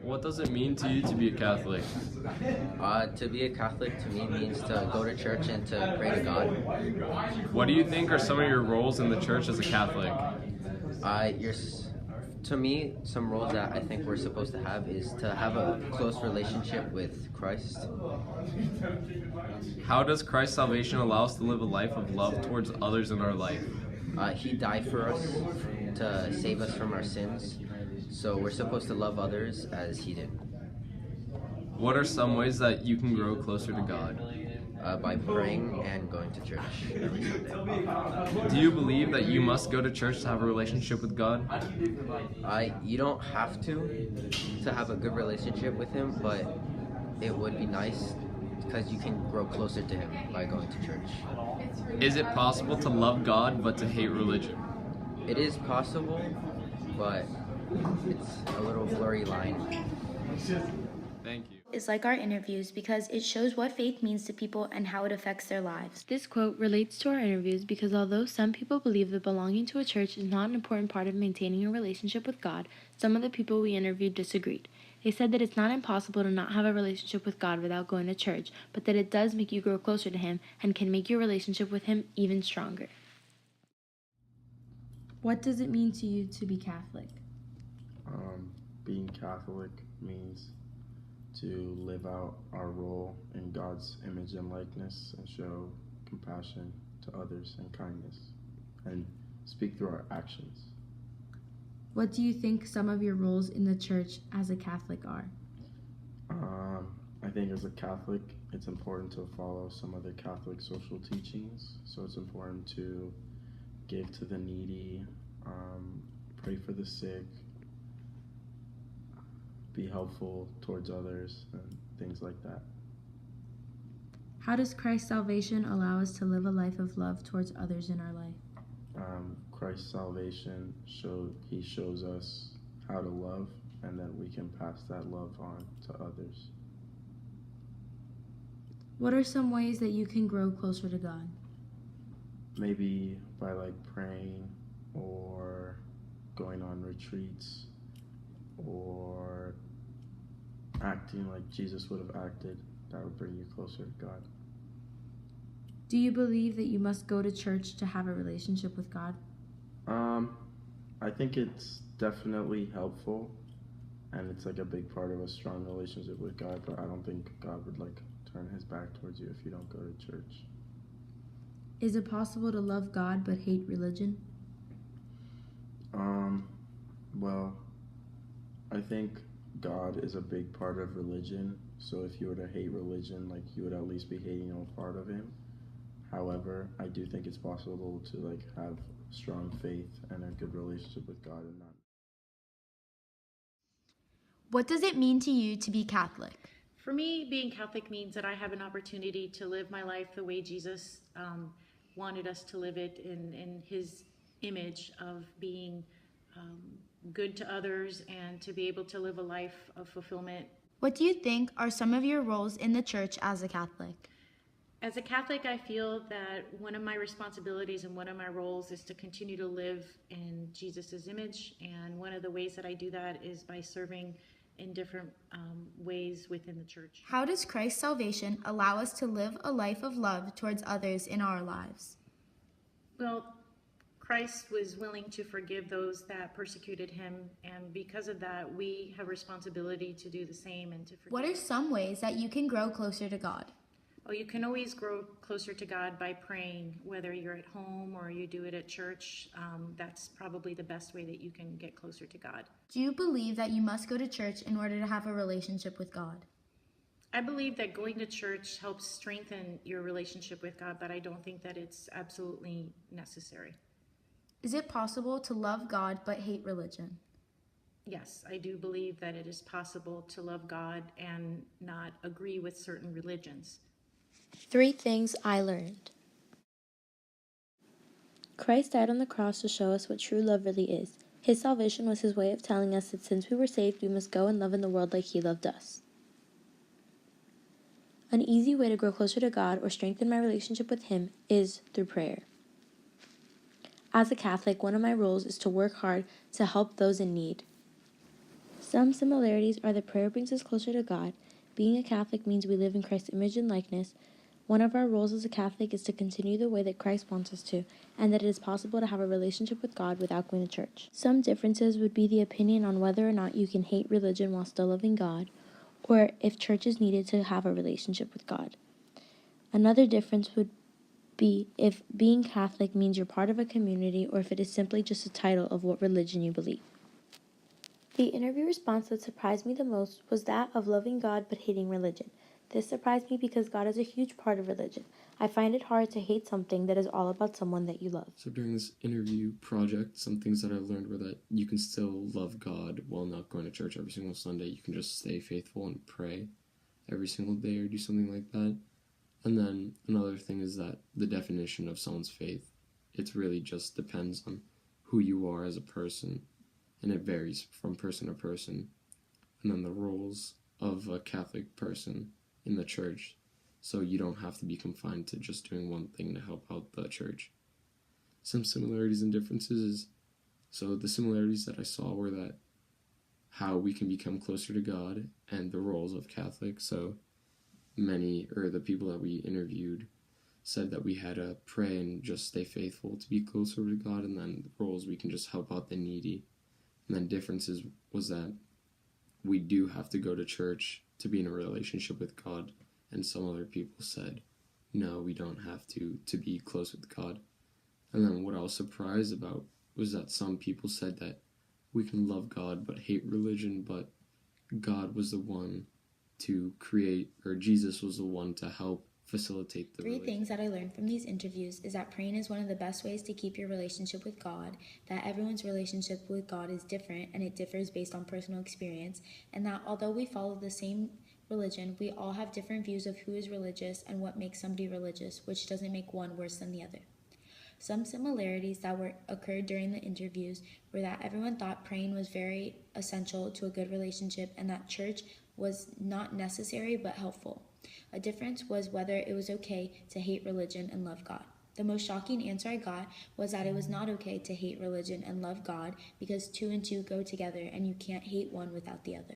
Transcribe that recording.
What does it mean to you to be a Catholic? To be a Catholic to me means to go to church and to pray to God. What do you think are some of your roles in the church as a Catholic? To me, some roles that I think we're supposed to have is to have a close relationship with Christ. How does Christ's salvation allow us to live a life of love towards others in our life? He died for us to save us from our sins, so we're supposed to love others as he did. What are some ways that you can grow closer to God? By praying and going to church every Sunday. Do you believe that you must go to church to have a relationship with God? You don't have to have a good relationship with him, but it would be nice because you can grow closer to him by going to church. Is it possible to love God but to hate religion? It is possible, but it's a little blurry line. Thank you. Is like our interviews because it shows what faith means to people and how it affects their lives. This quote relates to our interviews because although some people believe that belonging to a church is not an important part of maintaining a relationship with God, some of the people we interviewed disagreed. They said that it's not impossible to not have a relationship with God without going to church, but that it does make you grow closer to Him and can make your relationship with Him even stronger. What does it mean to you to be Catholic? Being Catholic means to live out our role in God's image and likeness and show compassion to others and kindness and speak through our actions. What do you think some of your roles in the church as a Catholic are? I think as a Catholic, it's important to follow some other Catholic social teachings. So it's important to give to the needy, pray for the sick, be helpful towards others, and things like that. How does Christ's salvation allow us to live a life of love towards others in our life? Christ's salvation he shows us how to love, and that we can pass that love on to others. What are some ways that you can grow closer to God? Maybe by praying or going on retreats or acting like Jesus would have acted. That would bring you closer to God. Do you believe that you must go to church to have a relationship with God? I think it's definitely helpful, and it's a big part of a strong relationship with God, but I don't think God would turn his back towards you if you don't go to church. Is it possible to love God but hate religion? Well, I think God is a big part of religion, so if you were to hate religion, you would at least be hating a part of him. However, I do think it's possible to have strong faith and a good relationship with God and not. What does it mean to you to be Catholic? For me, being Catholic means that I have an opportunity to live my life the way Jesus wanted us to live it in his image of being good to others and to be able to live a life of fulfillment. What do you think are some of your roles in the church as a Catholic? As a Catholic, I feel that one of my responsibilities and one of my roles is to continue to live in Jesus' image, and one of the ways that I do that is by serving in different ways within the church. How does Christ's salvation allow us to live a life of love towards others in our lives? Well, Christ was willing to forgive those that persecuted him, and because of that, we have responsibility to do the same and to forgive. What are some ways that you can grow closer to God? Well, you can always grow closer to God by praying, whether you're at home or you do it at church. That's probably the best way that you can get closer to God. Do you believe that you must go to church in order to have a relationship with God? I believe that going to church helps strengthen your relationship with God, but I don't think that it's absolutely necessary. Is it possible to love God but hate religion? Yes, I do believe that it is possible to love God and not agree with certain religions. 3 things I learned. Christ died on the cross to show us what true love really is. His salvation was his way of telling us that since we were saved, we must go and love in the world like he loved us. An easy way to grow closer to God or strengthen my relationship with him is through prayer. As a Catholic, one of my roles is to work hard to help those in need. Some similarities are that prayer brings us closer to God. Being a Catholic means we live in Christ's image and likeness. One of our roles as a Catholic is to continue the way that Christ wants us to, and that it is possible to have a relationship with God without going to church. Some differences would be the opinion on whether or not you can hate religion while still loving God, or if church is needed to have a relationship with God. Another difference would be if being Catholic means you're part of a community, or if it is simply just a title of what religion you believe. The interview response that surprised me the most was that of loving God but hating religion. This surprised me because God is a huge part of religion. I find it hard to hate something that is all about someone that you love. So during this interview project, some things that I learned were that you can still love God while not going to church every single Sunday. You can just stay faithful and pray every single day or do something like that. And then another thing is that the definition of someone's faith, it really just depends on who you are as a person, and it varies from person to person. And then the roles of a Catholic person in the church, so you don't have to be confined to just doing one thing to help out the church. Some similarities and differences is, so the similarities that I saw were that how we can become closer to God and the roles of Catholics. So the people that we interviewed said that we had to pray and just stay faithful to be closer to God, and then the roles we can just help out the needy. And then differences was that we do have to go to church to be in a relationship with God, and some other people said, no, we don't have to be close with God. And then what I was surprised about was that some people said that we can love God but hate religion, but God was the one to create, or Jesus was the one to help facilitate the Three religion. things that I learned from these interviews is that praying is one of the best ways to keep your relationship with God, that everyone's relationship with God is different and it differs based on personal experience, and that although we follow the same religion, we all have different views of who is religious and what makes somebody religious, which doesn't make one worse than the other. Some similarities that occurred during the interviews were that everyone thought praying was very essential to a good relationship and that church was not necessary but helpful. A difference was whether it was okay to hate religion and love God. The most shocking answer I got was that it was not okay to hate religion and love God because 2 and 2 go together and you can't hate one without the other.